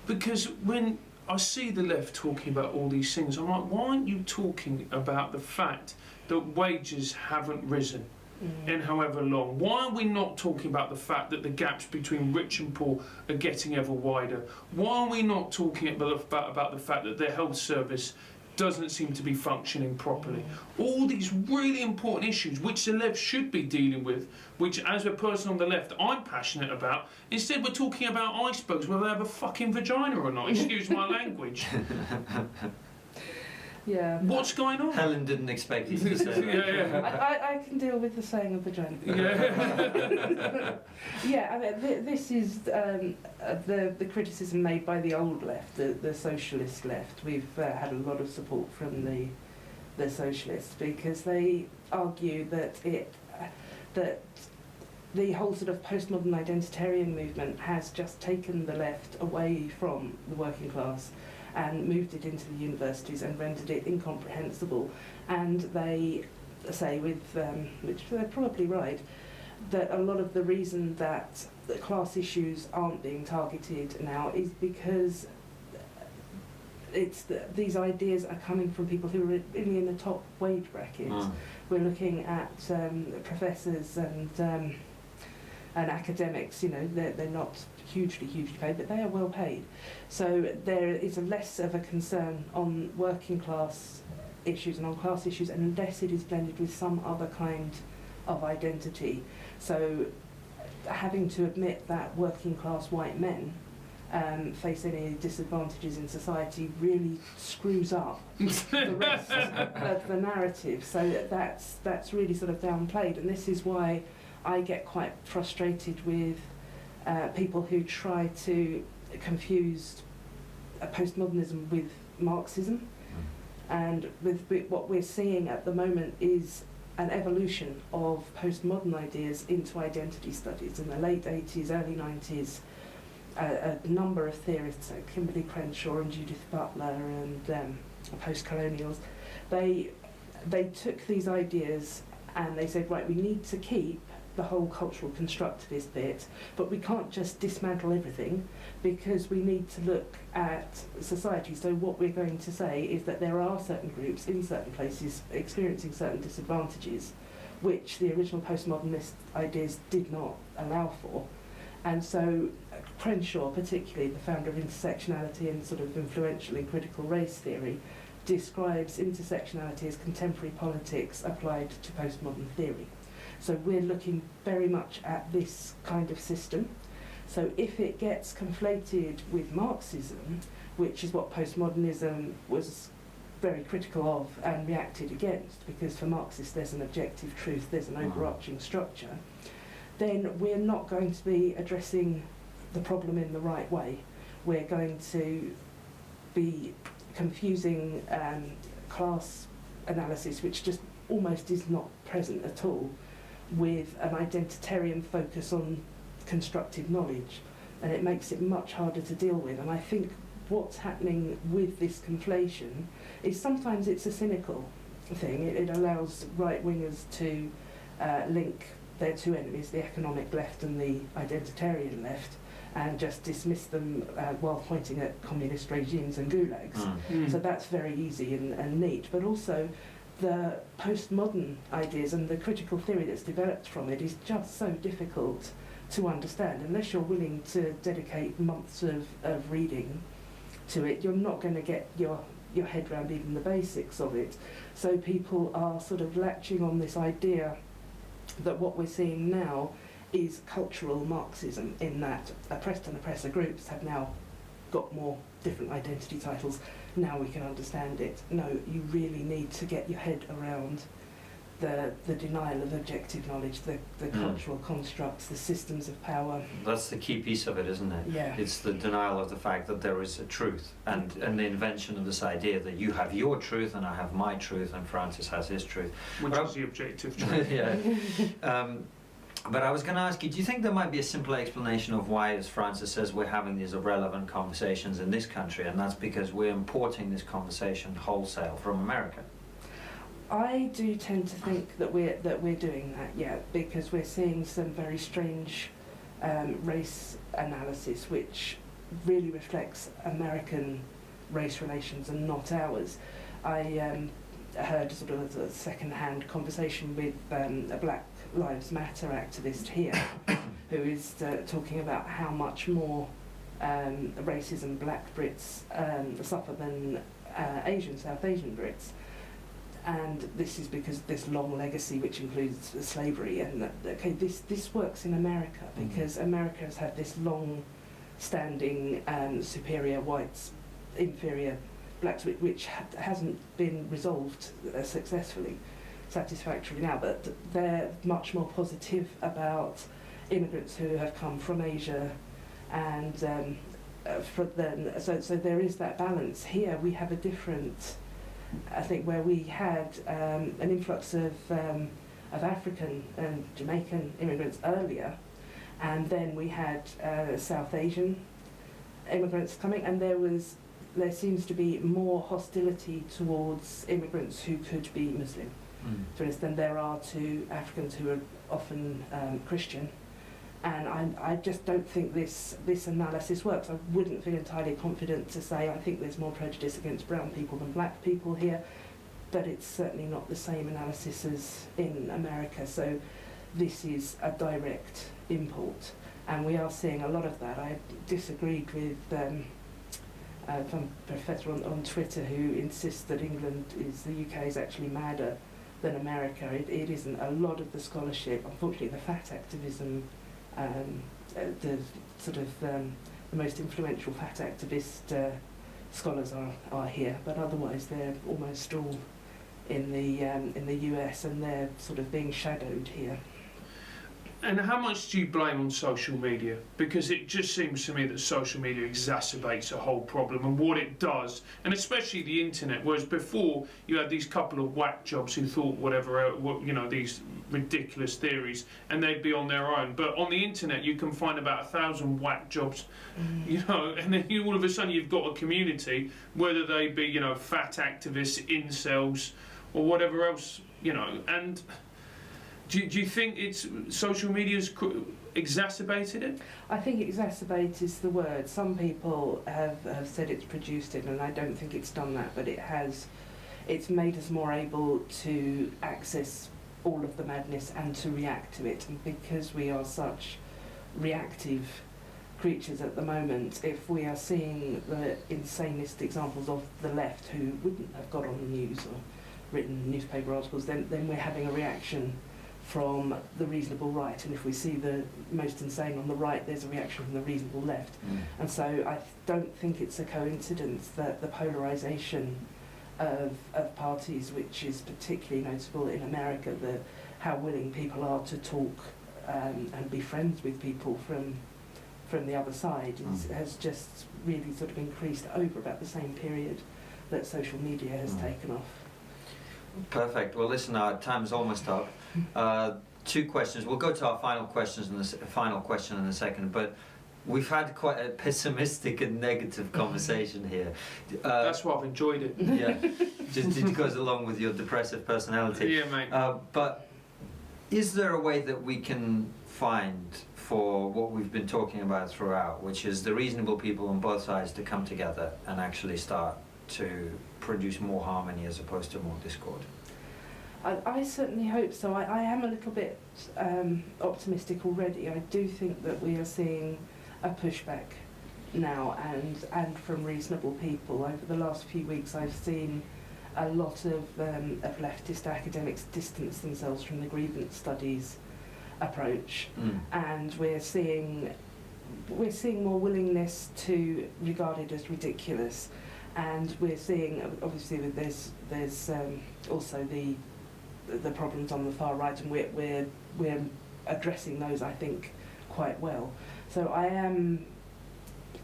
Because when I see the left talking about all these things, I'm like, why aren't you talking about the fact that wages haven't risen in however long? Why are we not talking about the fact that the gaps between rich and poor are getting ever wider? Why are we not talking about the fact that the health service doesn't seem to be functioning properly. All these really important issues which the left should be dealing with, which as a person on the left I'm passionate about, instead we're talking about icebergs, whether they have a fucking vagina or not, excuse my language. Yeah. What's going on? Helen didn't expect you to say that. I can deal with the saying of vagina. Yeah. Yeah, I mean, this is the criticism made by the old left, the socialist left. We've had a lot of support from the socialists because they argue that that the whole sort of postmodern identitarian movement has just taken the left away from the working class and moved it into the universities and rendered it incomprehensible. And they say, with which they're probably right, that a lot of the reason that the class issues aren't being targeted now is because these ideas are coming from people who are really in the top wage brackets. We're looking at professors and academics. You know, they're not hugely paid, but they are well paid. So there is less of a concern on working class issues and on class issues unless it is blended with some other kind of identity. So having to admit that working class white men face any disadvantages in society really screws up the rest of the narrative. So that's really sort of downplayed, and this is why I get quite frustrated with people who try to confuse postmodernism with Marxism. And with what we're seeing at the moment is an evolution of postmodern ideas into identity studies. In the late 80s, early 90s, a number of theorists, like Kimberly Crenshaw and Judith Butler and post-colonials, they took these ideas and they said, right, we need to keep the whole cultural constructivist bit, but we can't just dismantle everything because we need to look at society. So what we're going to say is that there are certain groups in certain places experiencing certain disadvantages, which the original postmodernist ideas did not allow for. And so Crenshaw, particularly the founder of intersectionality and sort of influential in critical race theory, describes intersectionality as contemporary politics applied to postmodern theory. So we're looking very much at this kind of system. So if it gets conflated with Marxism, which is what postmodernism was very critical of and reacted against, because for Marxists there's an objective truth, there's an overarching structure, then we're not going to be addressing the problem in the right way. We're going to be confusing class analysis, which just almost is not present at all, with an identitarian focus on constructive knowledge, and it makes it much harder to deal with. And I think what's happening with this conflation is sometimes it's a cynical thing. It allows right-wingers to link their two enemies, the economic left and the identitarian left, and just dismiss them while pointing at communist regimes and gulags. So that's very easy and neat, but also the postmodern ideas and the critical theory that's developed from it is just so difficult to understand. Unless you're willing to dedicate months of reading to it, you're not going to get your head around even the basics of it. So people are sort of latching on this idea that what we're seeing now is cultural Marxism, in that oppressed and oppressor groups have now got more different identity titles. Now we can understand it. No, you really need to get your head around the denial of objective knowledge, the cultural constructs, the systems of power. That's the key piece of it, isn't it? Yeah. It's the denial of the fact that there is a truth, and the invention of this idea that you have your truth and I have my truth and Francis has his truth. Which is the objective truth. Yeah. But I was going to ask you, do you think there might be a simple explanation of why, as Francis says, we're having these irrelevant conversations in this country, and that's because we're importing this conversation wholesale from America? I do tend to think that we're doing that, yeah, because we're seeing some very strange race analysis which really reflects American race relations and not ours. I heard sort of a second-hand conversation with a Black Lives Matter activist here who is talking about how much more racism Black Brits suffer than South Asian Brits. And this is because of this long legacy, which includes slavery. And this works in America because America has had this long-standing superior whites, inferior blacks, which hasn't been resolved satisfactorily now. But they're much more positive about immigrants who have come from Asia, and so there is that balance. Here we have a different. I think where we had an influx of African and Jamaican immigrants earlier, and then we had South Asian immigrants coming, and there seems to be more hostility towards immigrants who could be Muslim, for instance, than there are to Africans who are often Christian. And I just don't think this analysis works. I wouldn't feel entirely confident to say I think there's more prejudice against brown people than black people here, but it's certainly not the same analysis as in America. So this is a direct import, and we are seeing a lot of that. I disagreed with some professor on Twitter who insists that the UK is actually madder than America. It isn't. A lot of the scholarship, unfortunately, the fat activism. The most influential fat activist scholars are here, but otherwise they're almost all in the US, and they're sort of being shadowed here. And how much do you blame on social media? Because it just seems to me that social media exacerbates a whole problem and what it does, and especially the internet. Whereas before you had these couple of whack jobs who thought these ridiculous theories, and they'd be on their own. But on the internet you can find about 1,000 whack jobs, and then all of a sudden you've got a community, whether they be fat activists, incels, or whatever else, and. Do you think social media's exacerbated it? I think exacerbate is the word. Some people have said it's produced it, and I don't think it's done that, but it's made us more able to access all of the madness and to react to it. And because we are such reactive creatures at the moment, if we are seeing the insanest examples of the left who wouldn't have got on the news or written newspaper articles, then we're having a reaction from the reasonable right, and if we see the most insane on the right, there's a reaction from the reasonable left. And so I don't think it's a coincidence that the polarisation of parties, which is particularly notable in America, how willing people are to talk and be friends with people from the other side has just really sort of increased over about the same period that social media has taken off. Perfect. Well, listen, our time's almost up. 2 questions. We'll go to our final question in a second, but we've had quite a pessimistic and negative conversation here. That's why I've enjoyed it. Yeah, just it goes along with your depressive personality. Yeah, mate. But is there a way that we can find for what we've been talking about throughout, which is the reasonable people on both sides to come together and actually start to produce more harmony as opposed to more discord? I certainly hope so. I am a little bit optimistic already. I do think that we are seeing a pushback now, and from reasonable people. Over the last few weeks I've seen a lot of leftist academics distance themselves from the grievance studies approach, and we're seeing more willingness to regard it as ridiculous. And we're seeing, obviously, that there's also the problems on the far right, and we're addressing those, I think, quite well. So I am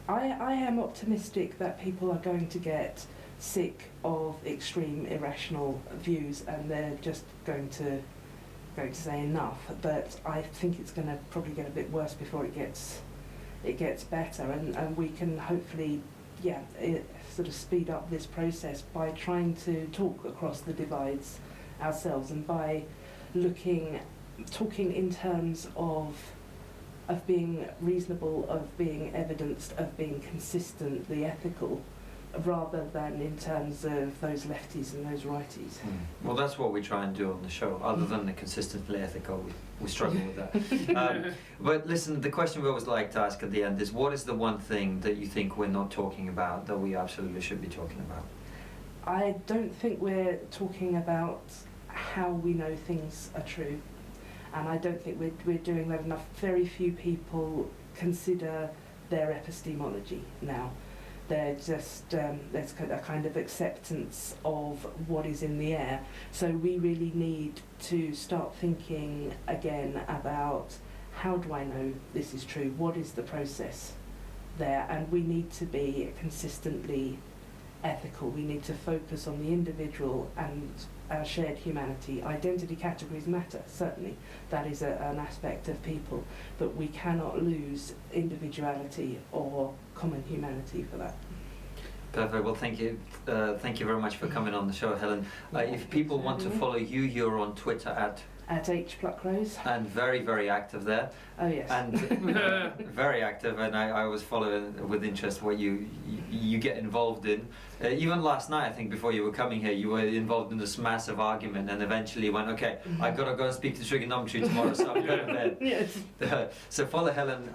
optimistic that people are going to get sick of extreme irrational views, and they're just going to say enough. But I think it's going to probably get a bit worse before it gets better, and we can hopefully sort of speed up this process by trying to talk across the divides ourselves, and by talking in terms of being reasonable, of being evidenced, of being consistently ethical, rather than in terms of those lefties and those righties. Well, that's what we try and do on the show. Other than the consistently ethical, we struggle with that. But listen, the question we always like to ask at the end is, what is the one thing that you think we're not talking about that we absolutely should be talking about? I don't think we're talking about how we know things are true, and I don't think we're doing that enough. Very few people consider their epistemology now. They're just there's a kind of acceptance of what is in the air. So we really need to start thinking again about, how do I know this is true? What is the process there? And we need to be consistently ethical. We need to focus on the individual and our shared humanity. Identity categories matter, certainly. That is an aspect of people, but we cannot lose individuality or common humanity for that. Perfect. Well, thank you very much for coming on the show, Helen. If people want to follow you, you're on Twitter at H Pluckrose. And very, very active there. Oh yes. And very active, and I always follow with interest what you get involved in. Even last night, I think, before you were coming here, you were involved in this massive argument, and eventually went, okay, I've got to go and speak to TRIGGERnometry tomorrow, so I'm going to bed. Yes. So follow Helen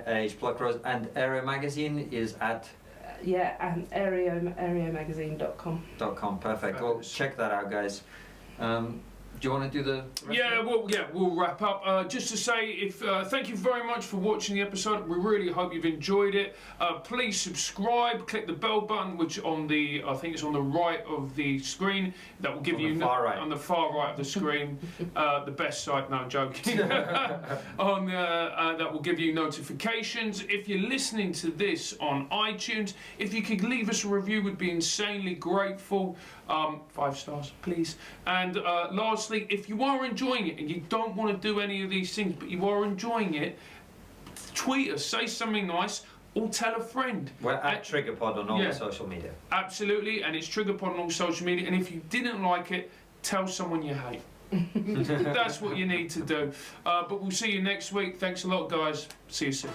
H Pluckrose, and Area Magazine is at. Yeah, and areomagazine.com. Perfect. Well, check that out, guys. Do you want to do the rest we'll wrap up. Just to say, thank you very much for watching the episode. We really hope you've enjoyed it. Please subscribe, click the bell button, which I think it's on the right of the screen. That will give you on the far right of the screen, the best side. No, I'm joking. That will give you notifications. If you're listening to this on iTunes, if you could leave us a review, we'd be insanely grateful. 5 stars, please. And lastly, if you are enjoying it and you don't want to do any of these things, but you are enjoying it, tweet us, say something nice, or tell a friend. We're at TriggerPod on all the social media. Absolutely, and it's TriggerPod on all social media. And if you didn't like it, tell someone you hate. That's what you need to do. But we'll see you next week. Thanks a lot, guys. See you soon.